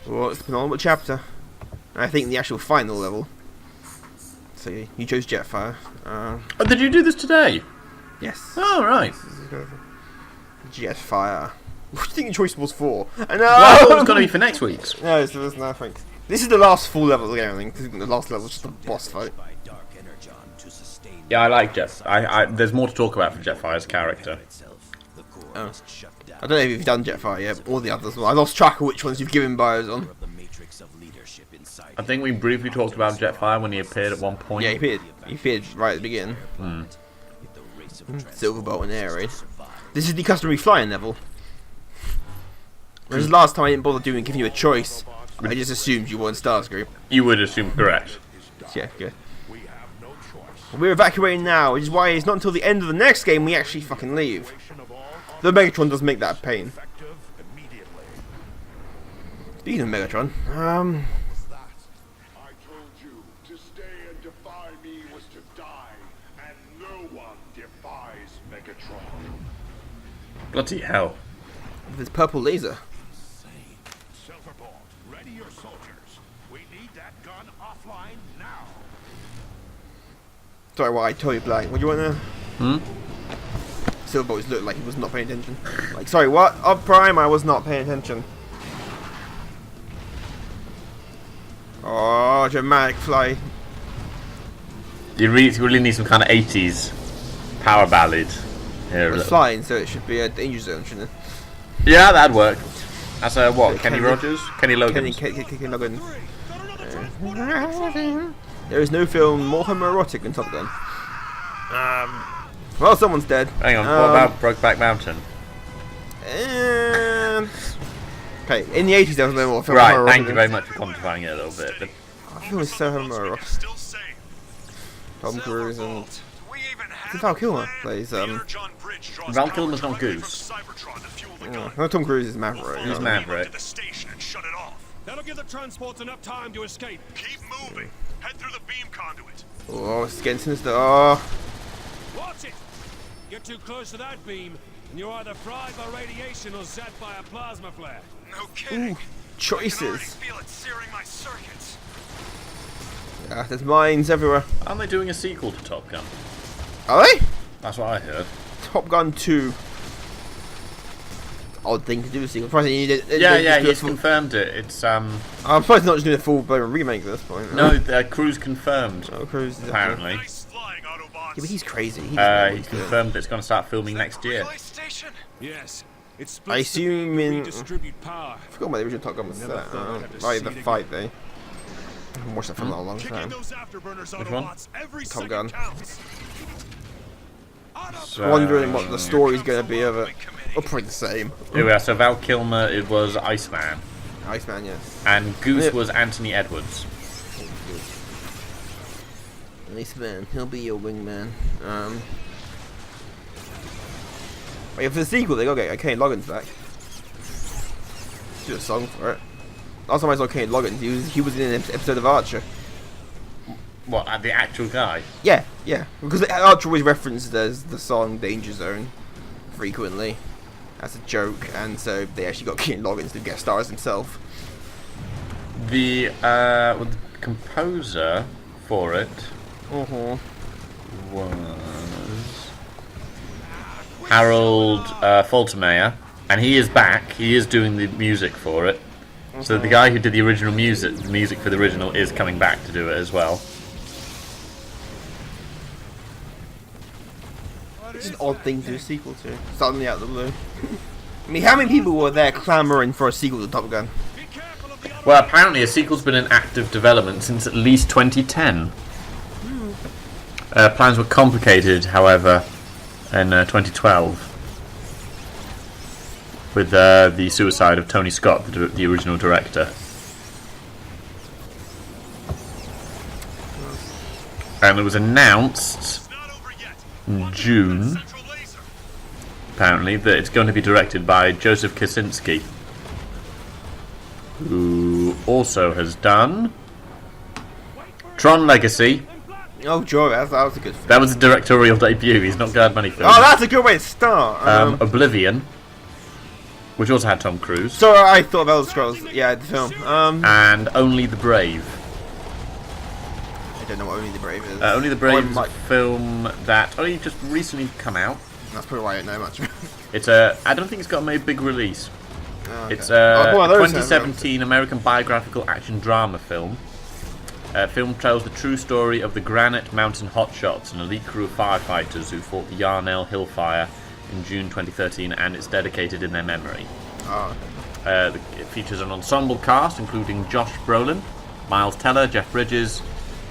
Well, it's the penultimate chapter. I think the actual final level. So you chose Jetfire. Oh, did you do this today? Yes. Oh, right. Jetfire. What do you think the choice was for? I know! Well, I thought it was going to be for next week's. No, it's nothing. This is the last full level of the game, I think. The last level is just a boss fight. Yeah, I like Jet. There's more to talk about for Jetfire as a character. Oh. I don't know if you've done Jetfire yet, or the others. I lost track of which ones you've given bios on. I think we briefly talked about Jetfire when he appeared at one point. Yeah, he appeared right at the beginning. Silverbolt and Air Raid. This is the customary flying level. Whereas last time I didn't bother giving you a choice. I just assumed you wanted Starscream. You would assume correct. Yeah, good. We're evacuating now, which is why it's not until the end of the next game we actually fucking leave. The Megatron does make that a pain. Speaking of Megatron, Bloody hell. with his purple laser. Ready your soldiers. We need that gun offline now. Sorry, what I told you, Black. What do you want there? Silverbolt looked like he was not paying attention. Like, sorry, what? Up Prime, I was not paying attention. Oh, dramatic fly. You really need some kind of 80s power ballad here. It's flying, so it should be a danger zone, shouldn't it? Yeah, that'd work. That's what? Kenny Kenny- Rogers? Kenny Loggins? Kenny Loggins. There is no film more homoerotic than Top Gun. Well, someone's dead. Hang on, what about Brokeback Mountain? Okay, in the 80s there was no more film Right, homoerotic thank you than- very much for quantifying it a little bit. But I feel it's so homoerotic. Still safe. Tom Cruise and We even have Val Kilmer plays John Bridge draws Val power Kilmer's not directly Goose. from Cybertron to fuel the gun. no, Tom Cruise is Maverick. He's you know. Maverick. To the station and shut it off. That'll give the transports enough time to escape. Keep moving. Head through the beam conduit. Oh, it's getting sinister. Oh, Watch it! Get too close to that beam, and you're either fried by radiation or zapped by a plasma flare. No kidding. ooh, I can already choices. feel it searing my circuits. Yeah, there's mines everywhere. aren't they doing a sequel to Top Gun? Are they? That's what I heard. Top Gun 2. Odd thing to do. See, I'm surprised they needed. Yeah, he's confirmed it. It's I'm surprised they're not just doing a full-blown remake at this point. no, Cruise confirmed. Oh, Cruise is Apparently, Nice flying, Autobots. Yeah, but he's crazy. He doesn't know what he he's doing. confirmed it's going to start filming next year. Relay station? Yes. It splits I the assume beam to in- redistribute power. I forgot what the original Top Gun was Never set. thought I'd have to Right, see the it again. fight though. I haven't watched that film in a long Kick in time. those afterburners, Which one? Autobots. Every Top second Gun. counts. So, Wondering what the story's going to be of it. Or probably the same. here we are. So Val Kilmer, it was Iceman, Iceman, yes. and Goose Yeah. was Anthony Edwards. Iceman, he'll be your wingman. Wait, for the sequel, they gotta get Kane Loggins back. Do a song for it. Last time I saw Kane Loggins, he was in an episode of Archer. What? The actual guy? Yeah, because Archer always referenced as the song Danger Zone frequently as a joke, and so they actually got Kane Loggins to guest star as himself. The composer for it was Harold Faltermeyer, and he is back. He is doing the music for it. So the guy who did the original music for the original, is coming back to do it as well. It's an odd thing to do a sequel to, suddenly out of the blue. I mean, how many people were there clamoring for a sequel to Top Gun? Well, apparently a sequel's been in active development since at least 2010. Plans were complicated, however, in 2012 with the suicide of Tony Scott, the original director. And it was announced in June, apparently, that it's going to be directed by Joseph Kosinski, who also has done Tron Legacy. Oh, joy, that was a good film. That was a directorial debut. He's not got many films. Oh, that's a good way to start. Oblivion, which also had Tom Cruise. So I thought of Elder Scrolls. Yeah, the film. And Only the Brave. I don't know what Only the Brave is. Only the Brave is a Like, film that only just recently come out. that's probably why I don't know much. It's a. I don't think it's got a big release. Oh, okay. It's a Oh, well, those 2017 American biographical action drama film. Film tells the true story of the Granite Mountain Hotshots, an elite crew of firefighters who fought the Yarnell Hill Fire in June 2013, and it's dedicated in their memory. Oh, okay. It features an ensemble cast including Josh Brolin, Miles Teller, Jeff Bridges,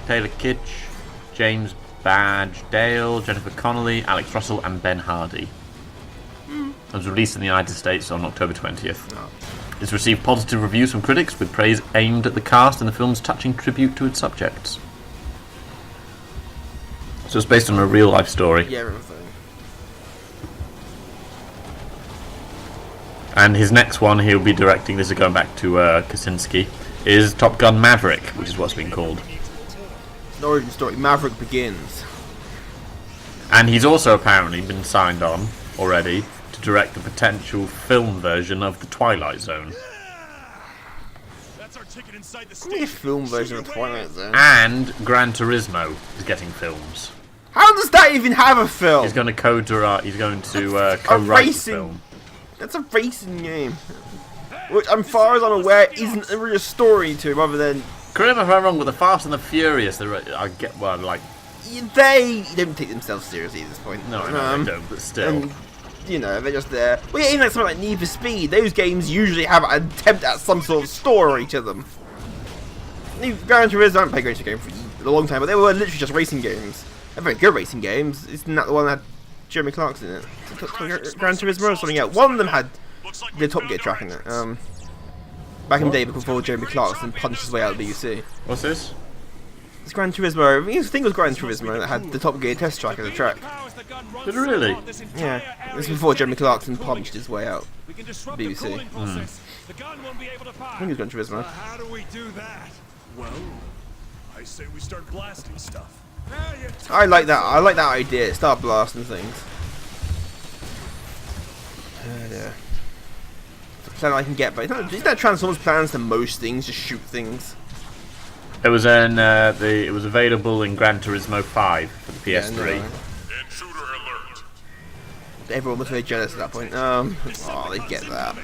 Taylor Kitsch, James Badge Dale, Jennifer Connelly, Alex Russell, and Ben Hardy. It was released in the United States on October 20th. Oh. It's received positive reviews from critics, with praise aimed at the cast and the film's touching tribute to its subjects. So it's based on a real-life story. Yeah, everything. And his next one he'll be directing, this is going back to Kaczynski, is Top Gun Maverick, which is what's been called. The origin story. Maverick begins. And he's also apparently been signed on already to direct the potential film version of The Twilight Zone. That's our ticket inside the Give me a station. film version of Twilight Zone. And Gran Turismo is getting films. How does that even have a film? He's going to co-write the racing film. That's a racing game. Which, as far as I'm aware, isn't a real story to, other than Correct me if I'm wrong, with the Fast and the Furious, they don't take themselves seriously at this point. No, they don't, but still. And, you know, they're just there. Well, yeah, even like something like Need for Speed, those games usually have an attempt at some sort of story to them. Gran Turismo, I haven't played Gran Turismo game for a long time, but they were literally just racing games. They're very good racing games. Isn't that the one that had Jeremy Clarkson in it? Gran Turismo or something else. One of them had the Top Gear track in it. Back in the day before Jeremy Clarkson punched his way out of the BBC. What's this? It's Gran Turismo. I think it was Gran Turismo that had the Top Gear test track in the track. Did it really? Yeah, this was before Jeremy Clarkson punched his way out. BBC. I I think it was Gran Turismo. How do we do that? Well, I say we start blasting stuff. I like that. I like that idea. Start blasting things. Yeah. It's a plan I can get, but isn't that Transformers plans to most things? Just shoot things. It was it was available in Gran Turismo 5 for the PS3. Yeah, no. Intruder alert. Everyone was very jealous at that point. Oh, they get that. There,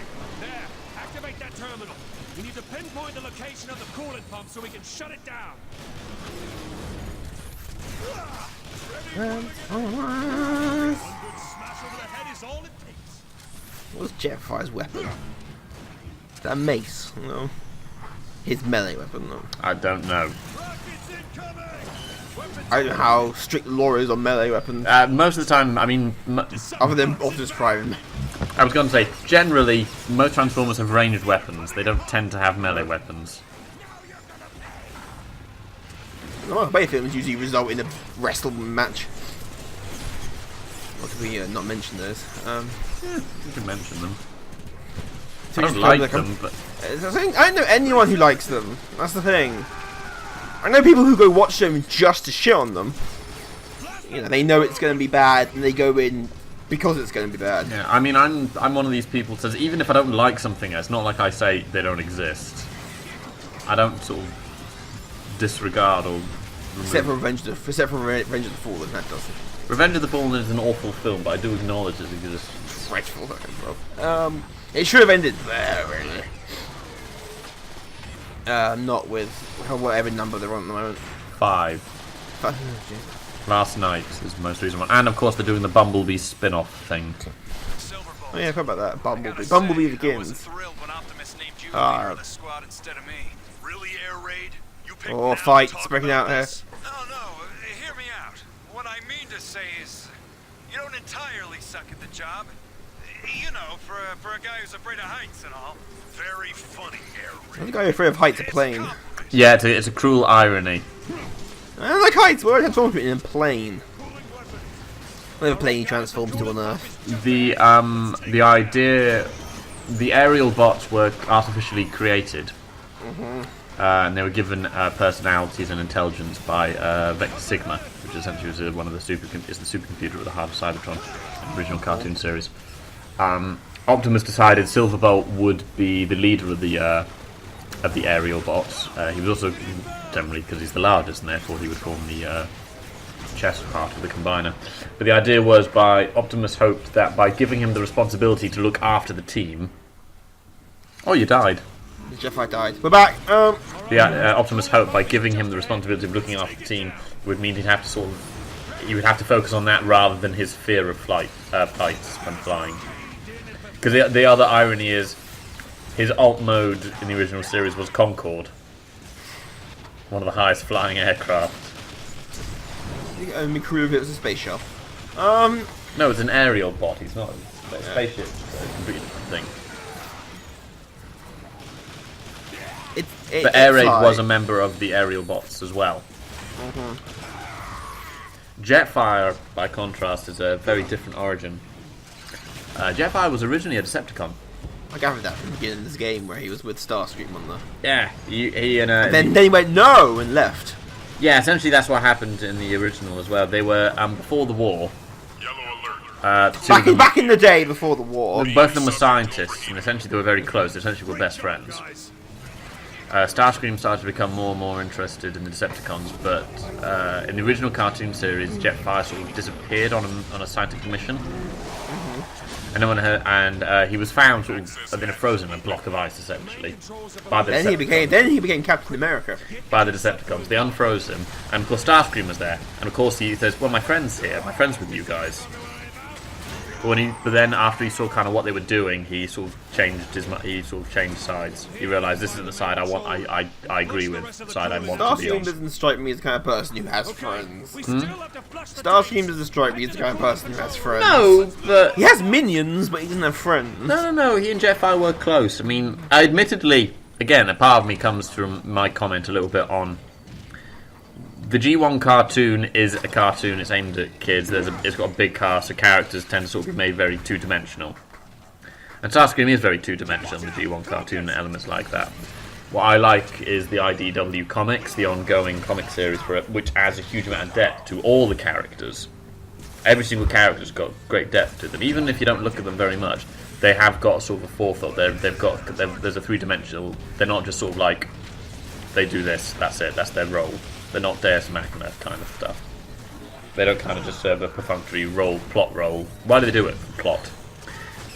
activate that terminal. We need to pinpoint the location of the coolant pump so we can shut it down. Good smash over the head is all it takes. What's Jetfire's weapon? Is that a mace? No. His melee weapon, though. I don't know. Rockets incoming. I don't know how strict law is on melee weapons. Most of the time, I mean, Other than Optimus Prime. I was going to say, generally, most Transformers have ranged weapons. They don't tend to have melee weapons. Most melee films usually result in a wrestle match. Or could we not mention those? You can mention them. So I just don't like like them, but I don't know anyone who likes them. That's the thing. I know people who go watch them just to shit on them. You know, they know it's going to be bad, and they go in because it's going to be bad. yeah, I mean, I'm one of these people who says even if I don't like something, it's not like I say they don't exist. I don't sort of disregard or Except for Revenge of the Fallen, that doesn't. Revenge of the Fallen is an awful film, but I do acknowledge it exists. Dreadful fucking film. It should have ended there, really. Not with whatever number they're on at the moment. 5. Last Night is the most recent one, and of course they're doing the Bumblebee spin-off thing. Oh yeah, I forgot about that. Bumblebee begins. Oh, fights breaking out here. No, hear me out. What I mean to say is, you don't entirely suck at the job. You know, for a guy who's afraid of heights and all. Very funny, Air The guy afraid of heights are plane. Yeah, it's a cruel irony. I don't like heights. Why transform in a plane? Whatever plane he transforms to on Earth. The idea, the aerial bots were artificially created, and they were given personalities and intelligence by Vector Sigma, which essentially was one of the supercomputer at the heart of Cybertron, the original cartoon series. Optimus decided Silverbolt would be the leader of the aerial bots. He was also generally because he's the largest, and therefore he would form the chest part of the combiner. But the idea was Optimus hoped that by giving him the responsibility to look after the team. Oh, you died. Jedi died. We're back. Optimus hoped by giving him the responsibility of looking after the team would mean he would have to focus on that rather than his fear of flights when flying. Because the other irony is, his alt mode in the original series was Concorde, one of the highest flying aircraft. The only crew of it was a space shuttle. No, it's an aerial bot. He's not a spaceship. It's a completely different thing. But Air Raid was a member of the aerial bots as well. Jetfire, by contrast, is a very different origin. Jetfire was originally a Decepticon. I gathered that from the beginning of this game where he was with Starscream on the... Yeah, and then he went no and left. Yeah, essentially that's what happened in the original as well. They were, before the war... Back in the day before the war. Both of them were scientists, and essentially they were very close. They essentially were best friends. Starscream started to become more and more interested in the Decepticons, but in the original cartoon series, Jetfire sort of disappeared on a scientific mission. And he was found sort of in a frozen block of ice, essentially. By the then he became Captain America. By the Decepticons. They unfroze him, and of course Starscream was there. And of course he says, "Well, my friend's here. My friend's with you guys." But then after he saw kind of what they were doing, he sort of changed sides. He realised this isn't the side I want. I agree with. The side I want to be on. Starscream doesn't strike me as the kind of person who has friends. Starscream doesn't strike me as the kind of person who has friends. No, but he has minions, but he doesn't have friends. No. He and Jetfire were close. I mean, admittedly, again, a part of me comes from my comment a little bit on. The G1 cartoon is a cartoon. It's aimed at kids. It's got a big cast. So characters tend to sort of be made very two-dimensional. And Starscream is very two-dimensional. The G1 cartoon elements like that. What I like is the IDW comics, the ongoing comic series for it, which adds a huge amount of depth to all the characters. Every single character's got great depth to them. Even if you don't look at them very much, they have got sort of a forethought. There's a three-dimensional. They're not just sort of like they do this. That's it. That's their role. They're not Deus Machina kind of stuff. They don't kind of just serve a perfunctory plot role. Why do they do it? Plot.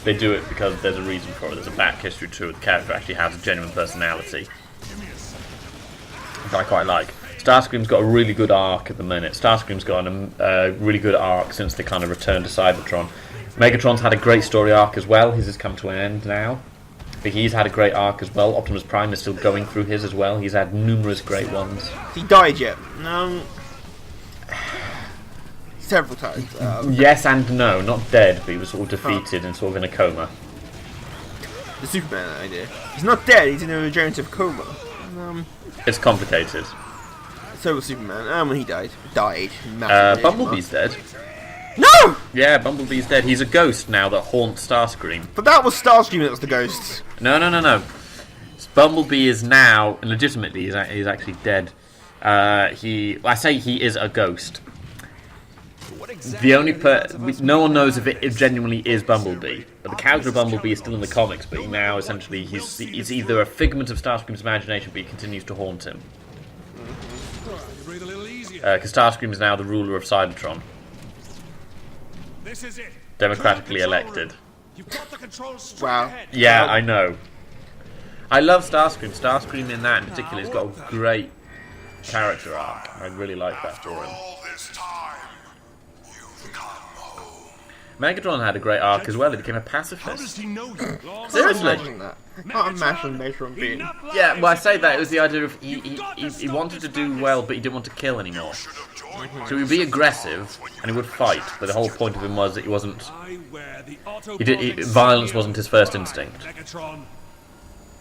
They do it because there's a reason for it. There's a back history to it. The character actually has a genuine personality. Which I quite like. Starscream's got a really good arc at the minute. Starscream's got a really good arc since they kind of returned to Cybertron. Megatron's had a great story arc as well. His has come to an end now. But he's had a great arc as well. Optimus Prime is still going through his as well. He's had numerous great ones. Has he died yet? No. Several times. Yes and no. Not dead, but he was sort of defeated and sort of in a coma. The Superman idea. He's not dead, he's in a regenerative coma. It's complicated. So was Superman. When he died. Bumblebee's dead. No! Yeah, Bumblebee's dead. He's a ghost now that haunts Starscream. But that was Starscream that was the ghost. No. Bumblebee is now, legitimately, he's actually dead. I say he is a ghost. The only no one knows if it genuinely is Bumblebee. But the character of Bumblebee is still in the comics, but now essentially he's either a figment of Starscream's imagination, but he continues to haunt him. Because Starscream is now the ruler of Cybertron. This is it. Democratically elected. You've got the control straight Wow. ahead. Yeah, I know. I love Starscream. Starscream in that in particular has got a great character arc. I really like that for him. All this time, you've come home. Megatron had a great arc as well. He became a How does pacifist. he know you? Seriously? I can't imagine Megatron being... Yeah, well, I say that. It was the idea of he wanted to do well, but he didn't want to kill anymore. So he would be aggressive, and he would fight, but the whole point of him was that he wasn't... violence wasn't his first instinct.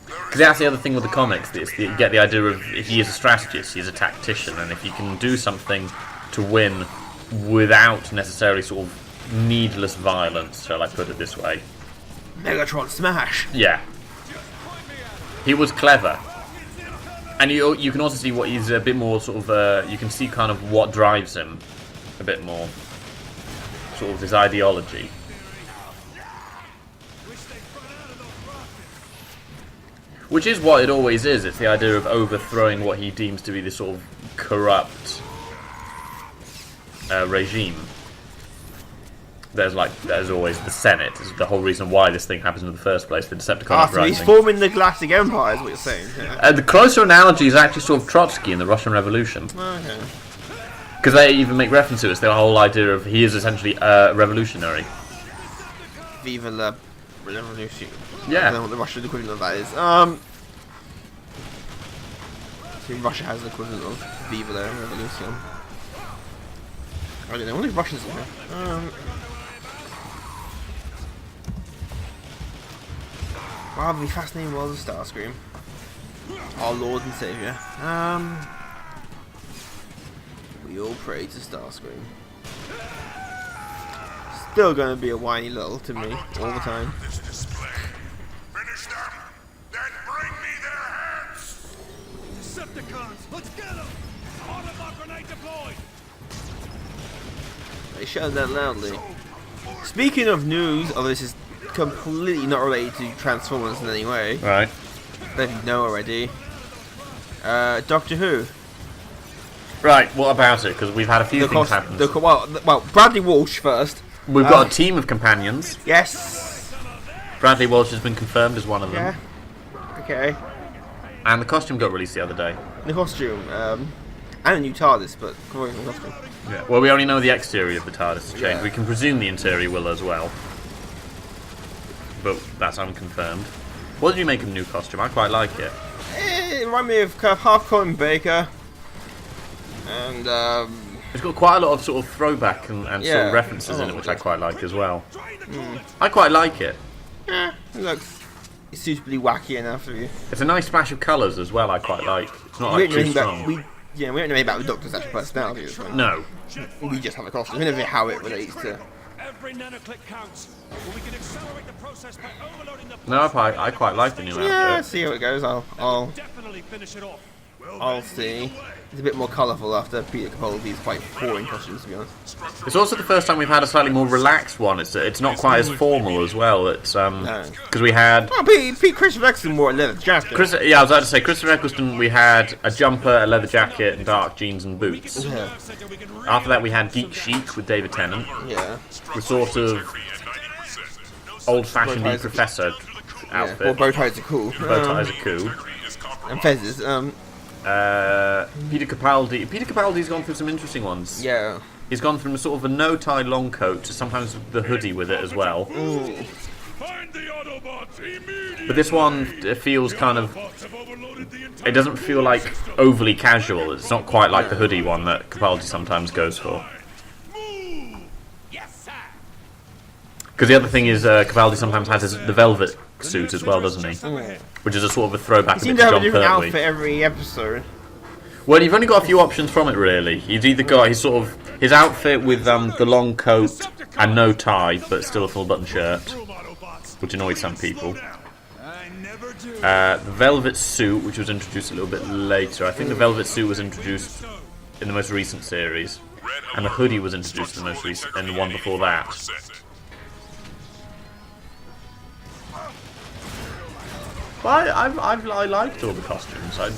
Because that's the other thing with the comics. You get the idea of he is a strategist, he is a tactician, and if you can do something to win without necessarily sort of needless violence, shall I put it this way. Megatron smash! Yeah. He was clever. And you can also see what he's a bit more sort of, you can see kind of what drives him a bit more. Sort of his ideology. Which is what it always is. It's the idea of overthrowing what he deems to be this sort of corrupt regime. There's always the Senate. Is the whole reason why this thing happens in the first place. The Decepticon So he's uprising. forming the Galactic Empire, is what you're saying. Yeah. The closer analogy is actually sort of Trotsky in the Russian Revolution. Okay. Because they even make reference to it. It's the whole idea of he is essentially a revolutionary. Viva la Revolution. Yeah. I don't know what the Russian equivalent of that is. See, Russia has the equivalent of Viva la Revolution. I don't know. Only Russians are here. Wow, the fascinating world of Starscream. Our Lord and Saviour. We all pray to Starscream. Still gonna be a whiny little to me all the time. This display. Finish them. Then bring me their heads. Decepticons, let's get them! Autobot grenade deployed! They shouted that loudly. Speaking of news, although this is completely not related to Transformers in any way, Right. that you know already. Doctor Who. Right, what about it? Because we've had a few things happen. Well, Bradley Walsh first. We've got a team of companions. Yes. Bradley Walsh has been confirmed as one of them. Yeah. Okay. And the costume got released the other day. The costume. And a new TARDIS, but the costume. Yeah. Well, we only know the exterior of the TARDIS has changed. Yeah. We can presume the interior will as well. But that's unconfirmed. What did you make of the new costume? I quite like it. It reminded me of kind of half Colin Baker. And, It's got quite a lot of sort of throwback and sort Yeah. of references in it, Oh, which I quite like as well. Mm. I quite like it. yeah, it looks suitably wacky enough for you. It's a nice splash of colours as well. I quite like. It's not We like don't know too anything strong. about we don't know anything about the Doctor's actual personality. This one. No. We just have a costume. We don't know how it relates to. Every nanoclick counts. Well, we can accelerate the process by overloading the No, I quite like the new Yeah, outfit. see how it goes. I'll definitely finish it off. see. It's a bit more colourful after Peter Capaldi's quite boring costumes, to be honest. It's also the first time we've had a slightly more relaxed one. It's not quite as formal as well. It's because we had Well, Chris Eccleston wore a leather jacket. I was about to say Christopher Eccleston. We had a jumper, a leather jacket, and dark jeans and boots. Yeah. After that, we had Geek Chic with David Tennant, Yeah. the sort of old-fashioned Bow ties. professor Well, outfit. bow ties are cool. Bow ties are cool. And fezzes. Peter Capaldi. Peter Capaldi's gone through some interesting ones. Yeah. He's gone from sort of a no-tie long coat to sometimes the hoodie with it as well. Find the Autobots immediately. But this one feels kind of. It doesn't feel like overly casual. It's not quite like the hoodie one that Capaldi sometimes goes for. Yes, sir. Because the other thing is, Capaldi sometimes has the velvet suit as well, doesn't he? Which is a sort of a throwback He a seems bit to to have a John different Pertwee. outfit every episode. Well, you've only got a few options from it, really. He's either got his outfit with the long coat and no tie, but still a full button shirt, which annoys some people. The velvet suit, which was introduced a little bit later. I think the velvet suit was introduced in the most recent series, and the hoodie was introduced in the most recent, and the one before that. But I liked all the costumes. I've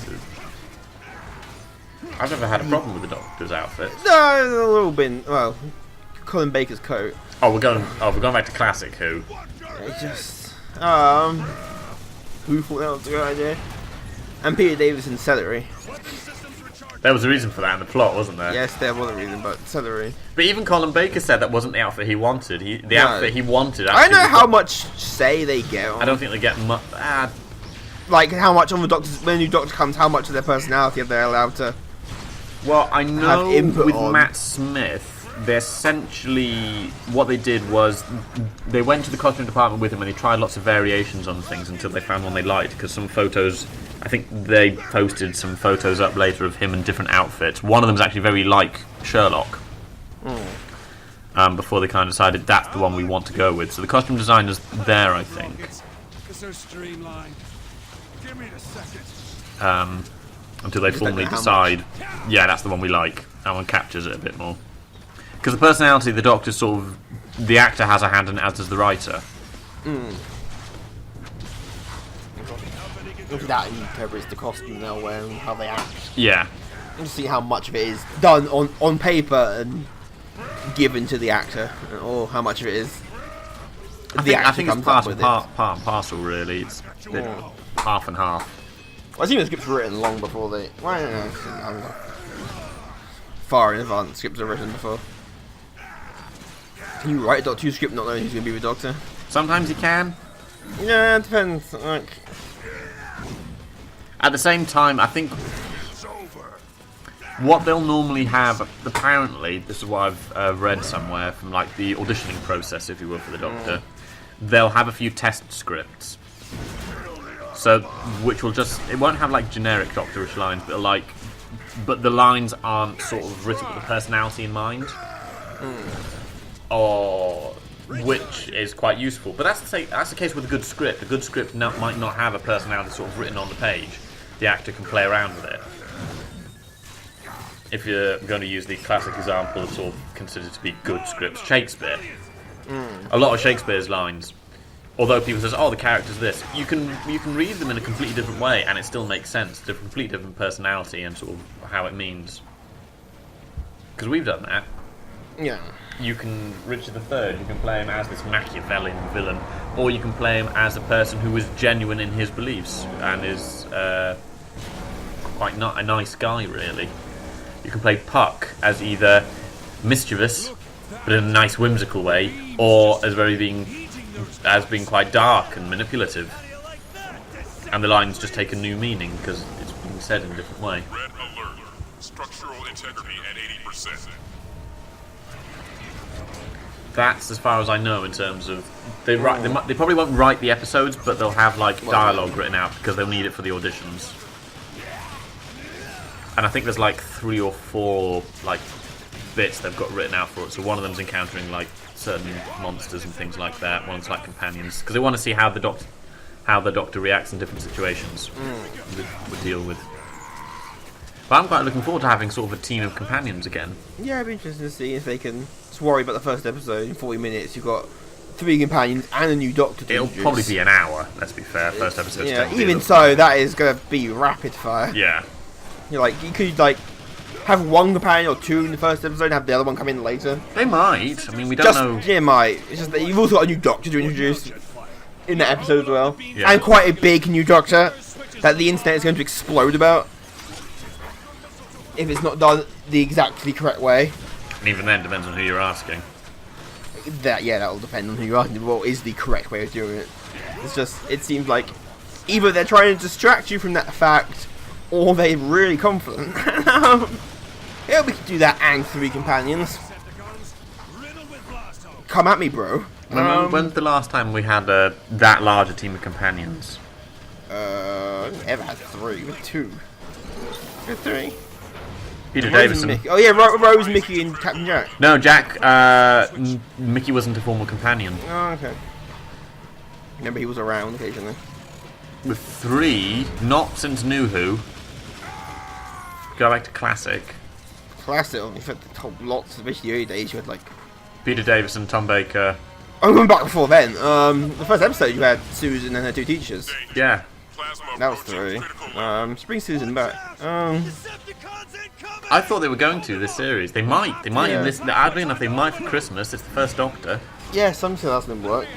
never had a problem with the Doctor's outfit. No, a little bit. Well, Colin Baker's coat. We're going back to classic Who. It just who thought that was a good idea? And Peter Davison's celery. There was a reason for that in the plot, wasn't there? Yes, there was a reason, but celery. But even Colin Baker said that wasn't the outfit he wanted. The No. outfit he wanted. I don't know actually how was- much say they get on. I don't think they get much. Like how much on the Doctor's when a new Doctor comes, how much of their personality are they allowed to? Well, I know input with on. Matt Smith, they essentially what they did was they went to the costume department with him and they tried lots of variations on things until they found one they liked. Because some photos, I think they posted some photos up later of him in different outfits. One of them is actually very like Sherlock. Before they kind of decided that's the one we want to go with. So the costume designer's there, I think. It's so streamlined. Give me a second. Until they Just don't formally know how decide, yeah, that's the one we like. That one captures it a bit more. Because the personality of the Doctor sort of... The actor has a hand in it, as does the writer. Obviously that interprets the costume they'll wear and how they act. Yeah. And see how much of it is done on paper and given to the actor, or how much of it is I think it's part and parcel, really. It's a bit half and half. Well, I assume the scripts were written long before they... Well, I don't know. Far in advance, scripts are written before. Can you write a Doctor Who script not knowing who's going to be the Doctor? Sometimes you can. Yeah, it depends. Like, at the same time, I think what they'll normally have, apparently, this is what I've read somewhere from like the auditioning process, if you will, for the Doctor. They'll have a few test scripts, so which will just, it won't have like generic Doctorish lines, but the lines aren't sort of written with a personality in mind, or which is quite useful. But that's the case with a good script. A good script might not have a personality sort of written on the page. The actor can play around with it. If you're going to use the classic example of sort of considered to be good scripts, Shakespeare. A lot of Shakespeare's lines, although people say, "Oh, the character's this," you can read them in a completely different way, and it still makes sense. It's a completely different personality and sort of how it means. Because we've done that. yeah. You can Richard III. You can play him as this Machiavellian villain, or you can play him as a person who is genuine in his beliefs and is quite not a nice guy, really. You can play Puck as either mischievous, but in a nice whimsical way, or as being quite dark and manipulative. And the lines just take a new meaning because it's being said in a different way. Red alert. Structural integrity at 80%. That's as far as I know in terms of they probably won't write the episodes, but they'll have like dialogue written out because they'll need it for the auditions. And I think there's like 3 or 4 like bits they've got written out for it. So one of them's encountering like certain monsters and things like that. One's like companions because they want to see how the Doctor reacts in different situations. Would deal with. But I'm quite looking forward to having sort of a team of companions again. Yeah, it'd be interesting to see if they can just worry about the first episode. In 40 minutes, you've got 3 companions and a new Doctor to It'll introduce. probably be an hour. Let's be fair. First episode. Yeah, even so, that is going to be rapid fire. Yeah. You're like, you could like have 1 companion or 2 in the first episode and have the other one come in later. They might. I mean, we don't know. Yeah, might. It's just that you've also got a new Doctor to introduce in that episode as well. Yeah. And quite a big new Doctor that the internet is going to explode about if it's not done the exactly correct way. And even then, depends on who you're asking. That'll depend on who you're asking. What is the correct way of doing it? It's just, it seems like either they're trying to distract you from that fact, or they're really confident. Yeah, we can do that and 3 companions. Come at me, bro. When's the last time we had that large a team of companions? Never had 3, with 2. With 3. Peter Rose and Davison. Mickey. Oh yeah, Rose, Mickey, and Captain Jack. No, Jack. Mickey wasn't a former companion. Oh, okay. Remember, he was around occasionally. With 3, not since New Who. Go back to classic. Classic, only for the top lots, especially the early days. You had like. Peter Davison, Tom Baker. I went back before then. The first episode you had Susan and her 2 teachers. Yeah. That was 3. Bring Susan back. I thought they were going to this series. They might. They might in this. Oddly enough, they might for Christmas. It's the first Doctor. Yeah, something else didn't work.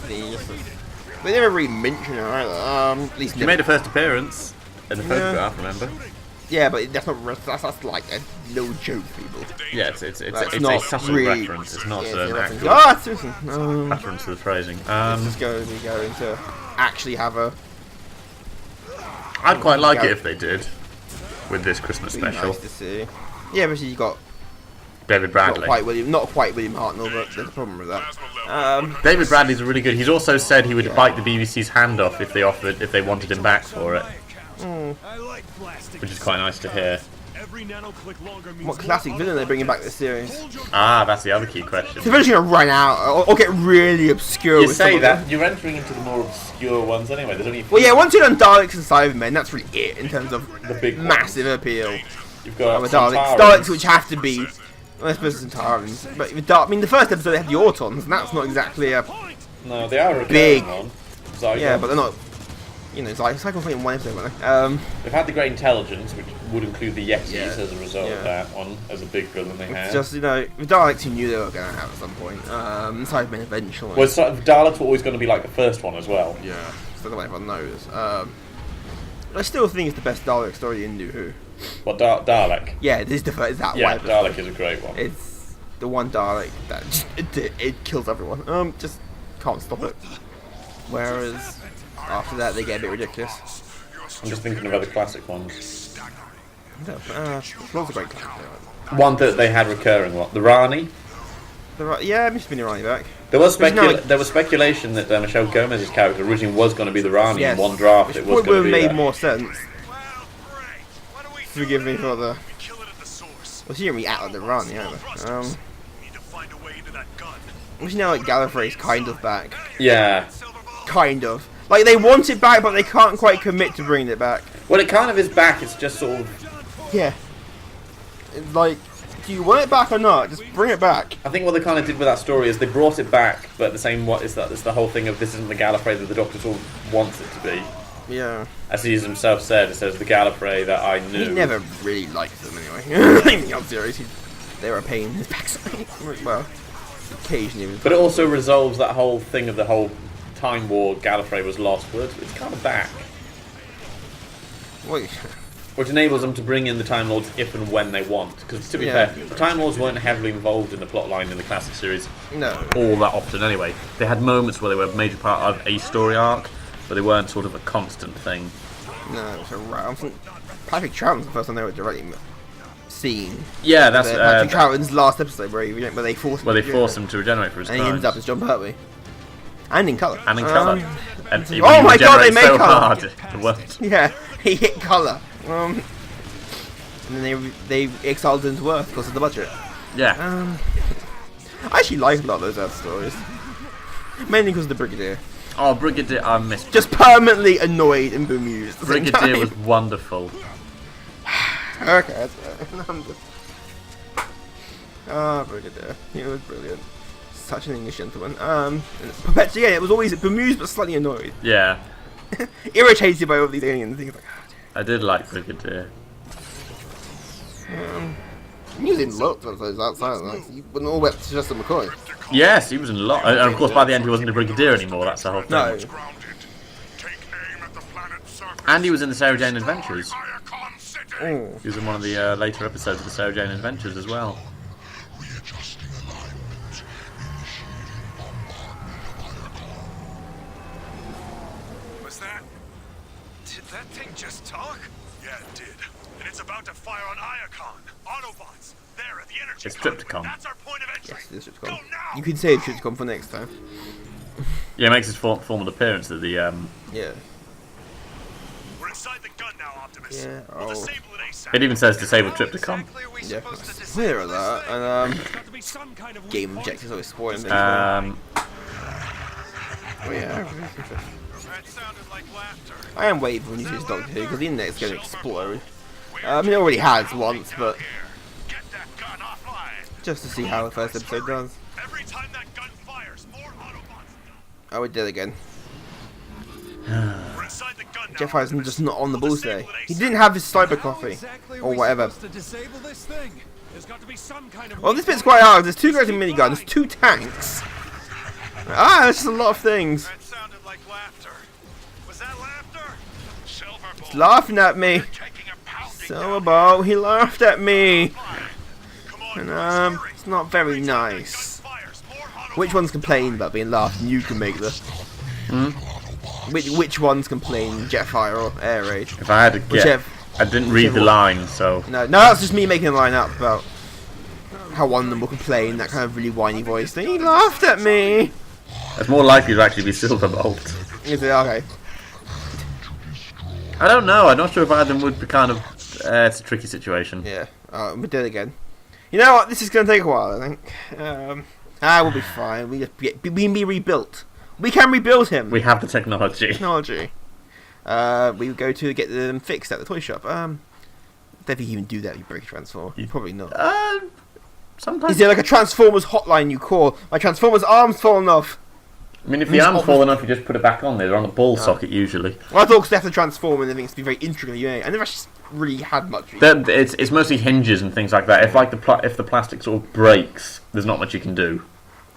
They never really mention her either. At least She made a first appearance in the photograph. Remember? Yeah, but that's not. That's like a no joke, people. Yeah, it's not a subtle really, reference. It's not it's an a actual reference. It's Susan. reference to the phrasing. Let's just go into actually have a. I'd quite like it if they did with this Christmas It'd be special. nice to see. Yeah, but you got David Bradley. not quite William Hartnell, but there's a problem with that. David Bradley's really good. He's also said he would bite the BBC's hand off if they wanted him back for it, which is quite nice to hear. What classic villain are they bringing back this series? Ah, that's the other key question. They're eventually gonna run out or get really obscure. You with some say of that them. you're entering into the more obscure ones anyway. There's only Well, yeah, once you've done Daleks and Cybermen, that's really it in terms of the big massive appeal. You've got Daleks, which have to be. Well, I suppose it's Centarians, but I mean, the first episode they had the Autons, and that's not exactly a No, they are a big one. Zygotes. Yeah, but they're not. You know, it's like only in one episode, weren't they? They've had the Great Intelligence, which would include the Yetis Yeah. as a result of that one, as a big villain they had. It's just, you know, the Daleks you knew they were going to have at some point. Cybermen eventually. Well, the Daleks were always going to be like the first one as well. Yeah, so that everyone knows. I still think it's the best Dalek story in New Who. What, Dalek? Yeah, this is the first. That Yeah, one. Dalek is a great one. It's the one Dalek that it kills everyone. Just can't stop it. Whereas after that they get a bit ridiculous. I'm just thinking of other classic ones. There's lots of great characters. One that they had recurring, what? The Rani? Yeah, Mr. Minnie Rani back. There was Which now- there was speculation that Michelle Gomez's character originally was going to be the Rani Yes. in one draft. Which It was would going have to be made that. more sense. Well, great. What do we do? Forgive me for the. We kill it at the source. Well, she didn't really act like the Rani, either. We need to find a way into that gun. Which now like Gallifrey's kind of back. Yeah. Silver ball. Kind of. Like they want it back, but they can't quite commit to bringing it back. Well, it kind of is back. It's just sort of. Yeah. It's like, do you want it back or not? Just bring it back. I think what they kind of did with that story is they brought it back, but the same what is that? It's the whole thing of this isn't the Gallifrey that the Doctor sort of wants it to be. Yeah. As he himself said, it says the Gallifrey that I knew. He never really liked them anyway. In the odd series, they were a pain in his backside. Well, occasionally. It was But it also resolves that whole thing of the whole Time War Gallifrey was lost, but it's kind of back. Wait. Which enables them to bring in the Time Lords if and when they want. Because to be Yeah. fair, the Time Lords weren't heavily involved in the plotline in the classic series No. all that often anyway. They had moments where they were a major part of a story arc, but they weren't sort of a constant thing. No, it's a I think Patrick Troughton's the first time they were directly seen. Yeah, that's Patrick Troughton's last episode where they force him. where they to force regenerate. him to regenerate for his And he ends crimes. up as John Pertwee. And in colour. And in colour. And he oh my god, they regenerates made so colour! hard, it worked. Yeah, he hit colour. And then they exiled him to Earth because of the budget. Yeah. I actually like a lot of those Earth stories. Mainly because of the Brigadier. Oh, Brigadier, I missed. Just permanently annoyed and bemused. At the same Brigadier time. was wonderful. Okay, that's fair. I'm just... Brigadier. He was brilliant. Such an English gentleman. Perpetually, yeah, it was always bemused but slightly annoyed. Yeah. Irritated by all these alien things. Like, I did like Brigadier. he was in lots of those outside. Like, you wouldn't all went to Justin McCoy. Yes, he was in a lot. And of course, by the end, he wasn't a Brigadier anymore. That's the whole thing. No. Grounded. Take aim at the planet's surface. And he was in the Sarah Jane Adventures. Iacon City. Oh. He was in one of the later episodes of the Sarah Jane Adventures as well. Was that? Did that thing just talk? Yeah, it did. And it's about to fire on Iacon. Autobots. There at the energy It's conduit. Tripticon. That's our point of entry. Yes, this ship's Go gone. now. You could say it should come for next time. Yeah, it makes his formal appearance at the. Yeah. We're inside the gun now, Optimus. Yeah, We'll oh. disable it ASAP. It even says disable Tripticon. Exactly are we Yeah. supposed to disable Clear of this that. thing? And There's got to be some kind of game weak objectives point. always spoiling things. Oh yeah. That sounded like laughter. I am waiting for when you use Doctor Who because the internet's going to explode. I mean, it already has once, but Get that gun offline. just to see how the first episode does. Every time that gun fires, more Autobots. Oh, we did again. We're inside the gun now. Jeff Harrison's Optimus. just not on the We'll balls today. disable it He ASAP. didn't have his cyber How coffee exactly are or we whatever. supposed to disable this thing? There's got to be some kind of Well, this weak bit's point. quite hard. There's 2 guys in miniguns, 2 tanks. That's just a lot of things. That sounded like laughter. Was that laughter? Silver ball. He's laughing at me. Taking a pounding Silver Ball, he laughed at me. Come on, And Bruce, hurry. it's not very Every time that nice. gun fires, more Autobots. Which ones complain about being laughed and you can make the... Which ones complain, Jetfire or Air Raid? If I had to guess, Whichever. I didn't read the line, so. No, that's just me making a line up about how one of them will complain, that kind of really whiny voice thing. He laughed at me! It's more likely to actually be Silverbolt. Is it? Okay. I don't know. I'm not sure if either of them would be kind of. It's a tricky situation. Yeah. We did it again. You know what? This is going to take a while, I think. We'll be fine. We can be rebuilt. We can rebuild him. We have the technology. Technology. We go to get them fixed at the toy shop. Don't think you even do that if you break a Transformer. Probably not. Sometimes. Is there like a Transformers hotline you call? My Transformers arm's fallen off. I mean, if the arm's falling off, you just put it back on there. They're on the ball socket usually. Well, I thought because they have to transform and everything's to be very intricate. Yeah, I never actually really had much. It's mostly hinges and things like that. If like if the plastic sort of breaks, there's not much you can do.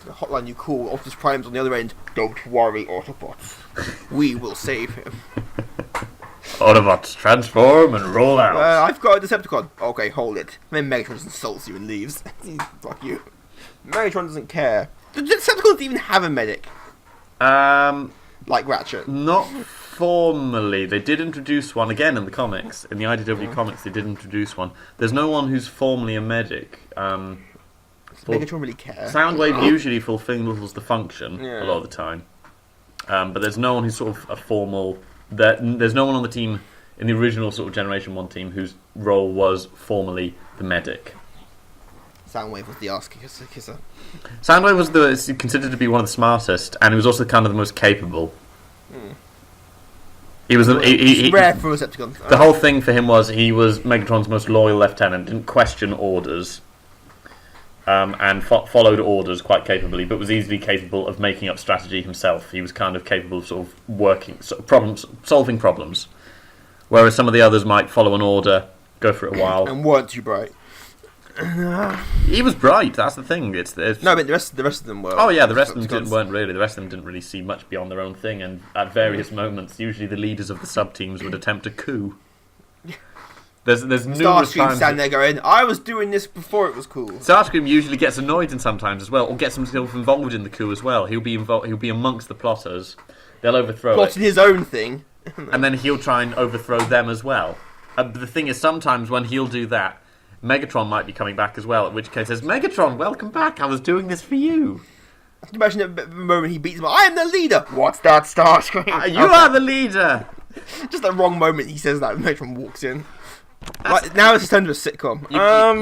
The hotline you call, Optimus Prime's on the other end. Don't worry, Autobots. We will save him. Autobots, transform and roll out. I've got a Decepticon. Okay, hold it. Then Megatron just insults you and leaves. Fuck you. Megatron doesn't care. The Decepticons even have a medic. Like Ratchet. Not formally. They did introduce one again in the comics. In the IDW comics, they did introduce one. There's no one who's formally a medic. Does Megatron really care? Soundwave usually fulfills the function a lot of the time. But there's no one who's sort of a formal... There's no one on the team, in the original sort of Generation 1 team, whose role was formally the medic. Soundwave was the ass kisser. Soundwave was considered to be one of the smartest, and he was also kind of the most capable. He was rare for a Decepticon. The whole thing for him was he was Megatron's most loyal lieutenant, didn't question orders, and followed orders quite capably, but was easily capable of making up strategy himself. He was kind of capable of sort of solving problems, whereas some of the others might follow an order, go for it a while, and weren't too bright. He was bright. That's the thing. No, but the rest of them were. Oh yeah, the rest of them weren't really. The rest of them didn't really see much beyond their own thing, and at various moments, usually the leaders of the sub teams would attempt a coup. There's numerous Starscream times standing there going, "I was doing this before it was cool." Starscream usually gets annoyed and sometimes as well, or gets himself involved in the coup as well. He'll be amongst the plotters. They'll overthrow plotting his own thing, and then he'll try and overthrow them as well. But the thing is, sometimes when he'll do that, Megatron might be coming back as well, in which case says, Megatron, welcome back, I was doing this for you. Imagine the moment he beats him, I am the leader! What's that, Starscream? You are the leader! Just the wrong moment he says that, Megatron walks in. Right, now it's turned to a sitcom.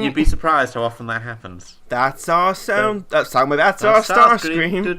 You'd be surprised how often that happens. That's our sound. That's Soundwave, that's our Starscream.